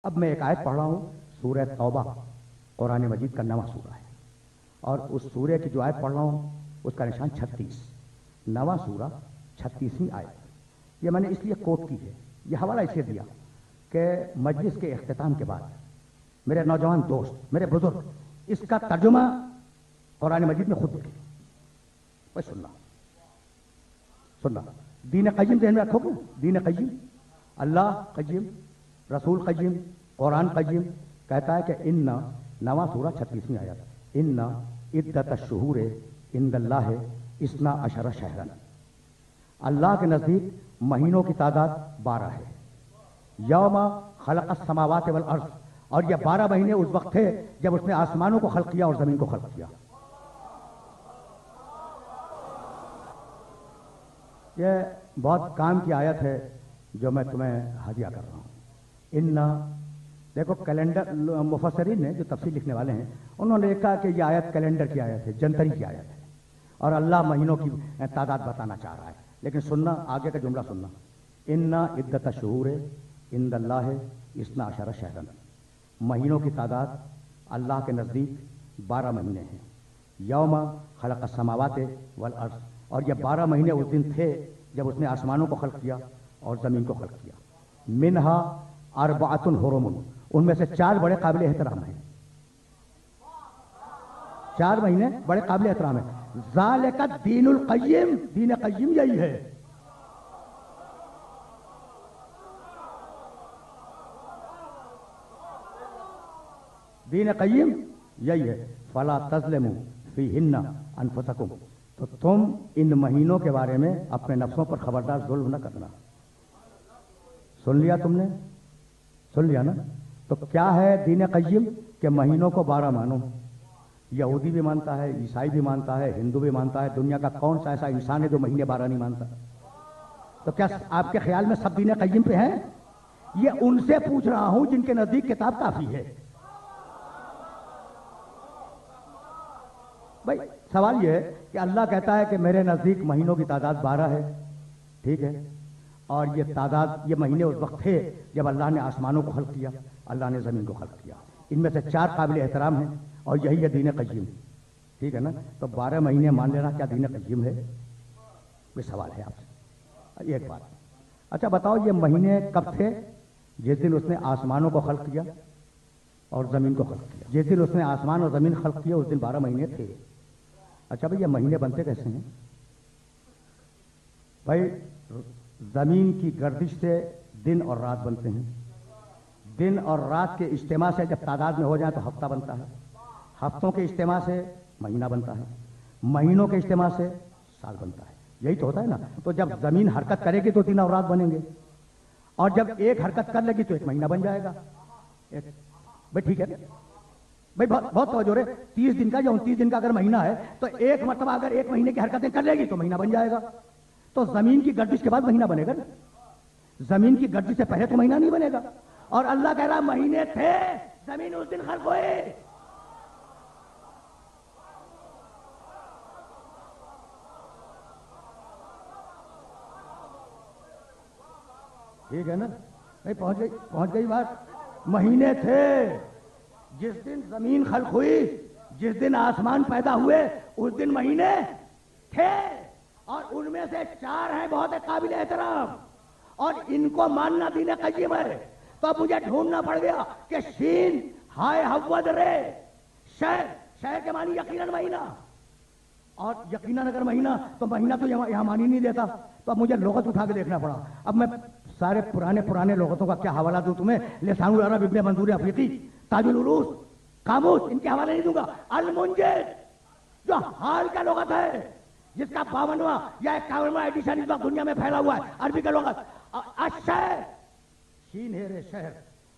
اب میں ایک آیت پڑھ رہا ہوں، سورہ توبہ قرآن مجید کا 9واں سورہ ہے، اور اس سورہ کی جو آیت پڑھ رہا ہوں اس کا نشان 36، 9واں سورہ 36ویں آیت۔ یہ میں نے اس لیے کوٹ کی ہے، یہ حوالہ اس لیے دیا کہ مجلس کے اختتام کے بعد میرے نوجوان دوست، میرے بزرگ، اس کا ترجمہ قرآن مجید میں خود دیکھیں۔ بس سننا دین قیم ذہن میں رکھو گے، دین قیم، اللہ قیم، رسول قیم، قرآن قیم کہتا ہے کہ ان 9واں سورہ 36ویں آیت، ان عدت الشہور عند اللہ 12 شہرا، اللہ کے نزدیک مہینوں کی تعداد 12 ہے، یوم خلق السماوات والارض، اور یہ 12 مہینے اس وقت تھے جب اس نے آسمانوں کو خلق کیا اور زمین کو خلق کیا۔ یہ بہت کام کی آیت ہے جو میں تمہیں ہدیہ کر رہا ہوں۔ ان دیکھو کیلنڈر، مفسرین نے جو تفسیر لکھنے والے ہیں انہوں نے کہا کہ یہ آیت کیلنڈر کی آیت ہے، جنتری کی آیت ہے، اور اللہ مہینوں کی تعداد بتانا چاہ رہا ہے، لیکن سننا آگے کا جملہ سننا، ان عدت الشہور عند اللہ 12 شہرا، مہینوں کی تعداد اللہ کے نزدیک 12 مہینے ہیں، یوم خلق السماوات والارض، اور یہ 12 مہینے اس دن تھے جب اس نے آسمانوں کو خلق کیا اور زمین کو خلق کیا، منہا اربعۃ حرم، ان میں سے 4 بڑے قابل احترام ہیں، 4 مہینے بڑے قابل احترام ہیں، ذالک الدین القیم، دین قیم یہی ہے۔ دین قیم یہی ہے، فلا تظلموا فیہن انفسکم، تو تم ان مہینوں کے بارے میں اپنے نفسوں پر خبردار ظلم نہ کرنا۔ سن لیا تم نے؟ سن لیا نا؟ تو کیا ہے دین قیم؟ کہ مہینوں کو 12 مانو۔ یہودی بھی مانتا ہے، عیسائی بھی مانتا ہے، ہندو بھی مانتا ہے، دنیا کا کون سا ایسا انسان ہے جو مہینے 12 نہیں مانتا؟ تو کیا آپ کے خیال میں سب دین قیم پہ ہیں؟ یہ ان سے پوچھ رہا ہوں جن کے نزدیک کتاب کافی ہے۔ بھائی سوال یہ ہے کہ اللہ کہتا ہے کہ میرے نزدیک مہینوں کی تعداد 12 ہے، ٹھیک ہے، اور یہ تعداد، یہ مہینے اس وقت تھے جب اللہ نے آسمانوں کو خلق کیا، اللہ نے زمین کو خلق کیا، ان میں سے 4 قابل احترام ہیں اور یہی ہے دین قیم، ٹھیک ہے نا؟ تو 12 مہینے مان لینا کیا دین قیم ہے؟ یہ سوال ہے آپ سے۔ ایک بات، اچھا بتاؤ یہ مہینے کب تھے؟ جس دن اس نے آسمانوں کو خلق کیا اور زمین کو خلق کیا، جس دن اس نے آسمان اور زمین خلق کیا اس دن 12 مہینے تھے۔ اچھا بھائی یہ مہینے بنتے کیسے ہیں؟ بھائی زمین کی گردش سے دن اور رات بنتے ہیں، دن اور رات کے اجتماع سے جب تعداد میں ہو جائے تو ہفتہ بنتا ہے، ہفتوں کے اجتماع سے مہینہ بنتا ہے، مہینوں کے اجتماع سے سال بنتا ہے، یہی تو ہوتا ہے نا؟ تو جب زمین حرکت کرے گی تو دن اور رات بنیں گے، اور جب ایک حرکت کر لے گی تو ایک مہینہ بن جائے گا۔ بھائی ٹھیک ہے بھائی، بہت توجہ رہے، 30 دن کا یا 29 دن کا اگر مہینہ ہے تو ایک مرتبہ اگر ایک مہینے کی حرکتیں کر لے گی تو مہینہ بن جائے گا۔ تو زمین کی گردش کے بعد مہینہ بنے گا نا، زمین کی گردش سے پہلے تو مہینہ نہیں بنے گا، اور اللہ کہہ رہا مہینے تھے، زمین اس دن خلق ہوئے۔ ٹھیک ہے نا؟ پہنچ گئی بات؟ مہینے تھے، جس دن زمین خلق ہوئی، جس دن آسمان پیدا ہوئے اس دن مہینے تھے، اور ان میں سے 4 ہیں بہت قابل احترام، اور ان کو ماننا دین قیم ہے۔ تو اب مجھے ڈھونڈنا پڑ گیا کہ شین ہائے حود رے، شہر کے معنی یقیناً مہینہ، اور یقیناً اگر مہینہ تو مہینہ تو یہاں مانی نہیں دیتا، تو اب مجھے لغت اٹھا کے دیکھنا پڑا۔ اب میں سارے پرانے لغتوں کا کیا حوالہ دوں تمہیں؟ لسان العرب ابن منظور افریقی، تاج العروض، قاموس، ان کے حوالے نہیں دوں گا۔ المنجد جو حال کا لغت ہے، جس کا 52واں یا 51واں ایڈیشن اس وقت دنیا میں پھیلا ہوا ہے، عربی کا لغت، الشہر، شین ہے رے شہر،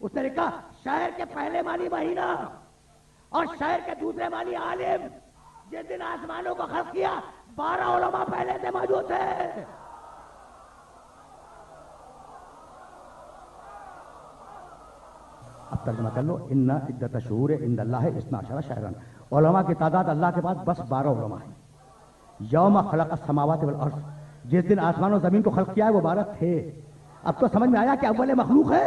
اس نے لکھا شہر کے پہلے معنی مہینہ اور شہر کے دوسرے معنی عالم۔ جس دن آسمانوں کو خلق کیا 12 علماء پہلے سے موجود تھے۔ اب ترجمہ کر لو، ان عدت الشہور عند اللہ 12 شہرا، علماء کی تعداد اللہ کے پاس بس 12 علماء ہیں۔ یوم خلق السماوات والارض، جس دن آسمان و زمین کو خلق کیا ہے وہ 12 تھے۔ اب تو سمجھ میں آیا کہ اول مخلوق ہے؟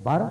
12।